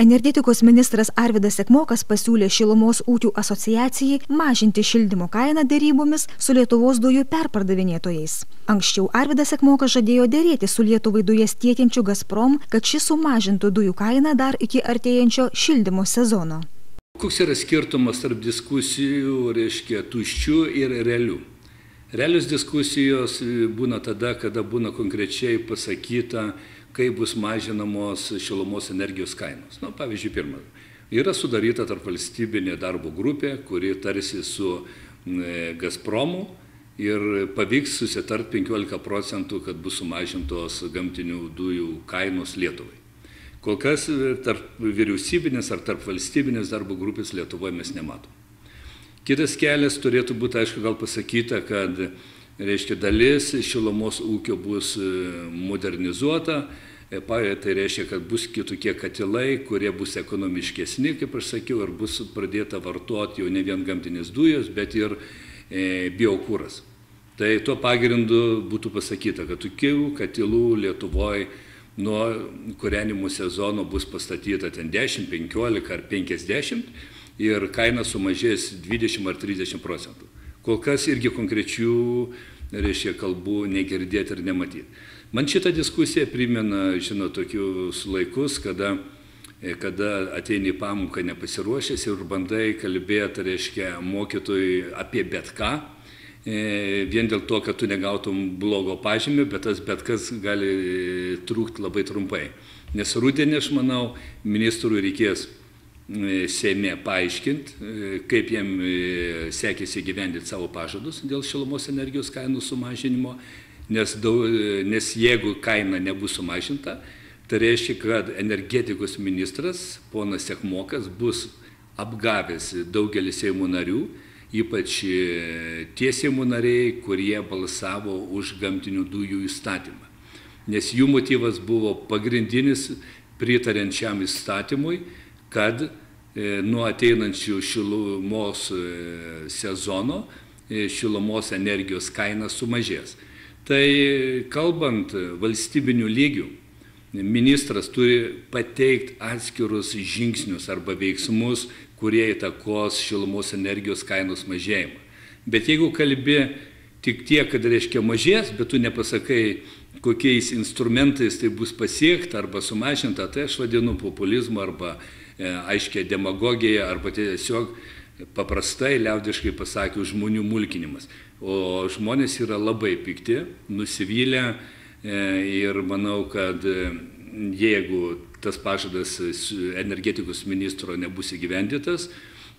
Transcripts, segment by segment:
Energetikos ministras Arvydas Sekmokas pasiūlė Šilumos ūkių asociacijai mažinti šildymo kainą derybomis su Lietuvos dujų perpardavinėtojais. Anksčiau Arvydas Sekmokas žadėjo dėrėti su Lietuvai dujas tiekiančiu Gazprom, kad šis sumažintų dujų kainą dar iki artėjančio šildymo sezono. Koks yra skirtumas tarp diskusijų, tuščių ir realių? Realios diskusijos būna tada, kada būna konkrečiai pasakyta, kaip bus mažinamos šilumos energijos kainos. Pavyzdžiui, pirma, yra sudaryta tarpvalstybinė darbo grupė, kuri tarsi su Gazpromu ir pavyks susitart 15%, kad bus sumažintos gamtinių dujų kainos Lietuvai. Kol kas tarp vyriausybinės ar tarp valstybinės darbo grupės Lietuvoje mes nematom. Kitas kelias turėtų būti, aišku, gal pasakyta, kad dalis šilumos ūkio bus modernizuota, tai reiškia, kad bus kitokie katilai, kurie bus ekonomiškesni, kaip aš sakiau, ir bus pradėta vartoti jau ne vien gamtinės dujos, bet ir biokūras. Tai tuo pagrindu būtų pasakyta, kad tokių katilų Lietuvoje nuo kūrenimo sezono bus pastatyta ten 10, 15 ar 50 ir kaina sumažės 20 ar 30%. Kol kas irgi konkrečių, kalbų negirdėti ir nematyti. Man šitą diskusiją primena, tokius laikus, kada ateini į pamoką nepasiruošęs ir bandai kalbėti, mokytojui apie bet ką, vien dėl to, kad tu negautum blogo pažymio, bet tas bet kas gali trūkti labai trumpai. Nes rudenį, aš manau, ministrui reikės Seime paaiškinti, kaip jiem sekėsi gyvendinti savo pažadus dėl šilumos energijos kainų sumažinimo, nes jeigu kaina nebus sumažinta, tai reiškia, kad energetikos ministras, ponas Sekmokas, bus apgavęs daugelį Seimo narių, ypač tie Seimo nariai, kurie balsavo už gamtinių dujų įstatymą. Nes jų motyvas buvo pagrindinis pritariant šiam įstatymui, kad nuo ateinančių šilumos sezono šilumos energijos kaina sumažės. Tai kalbant valstybinių lygių, ministras turi pateikti atskirus žingsnius arba veiksmus, kurie įtakos šilumos energijos kainos mažėjimą. Bet jeigu kalbi tik tiek, kad mažės, bet tu nepasakai, kokiais instrumentais tai bus pasiekta arba sumažinta, tai aš vadinu populizmu arba aiškiai demagogija arba tiesiog paprastai liaudiškai pasakius žmonių mulkinimas. O žmonės yra labai pikti, nusivylę ir manau, kad jeigu tas pažadas energetikos ministro nebus įgyvendytas,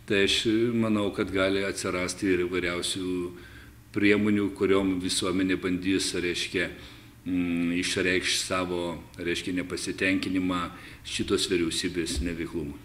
tai aš manau, kad gali atsirasti ir įvairiausių priemonių, kuriom visuomenė bandys, išreikšti savo, nepasitenkinimą šitos vyriausybės neveiklumu.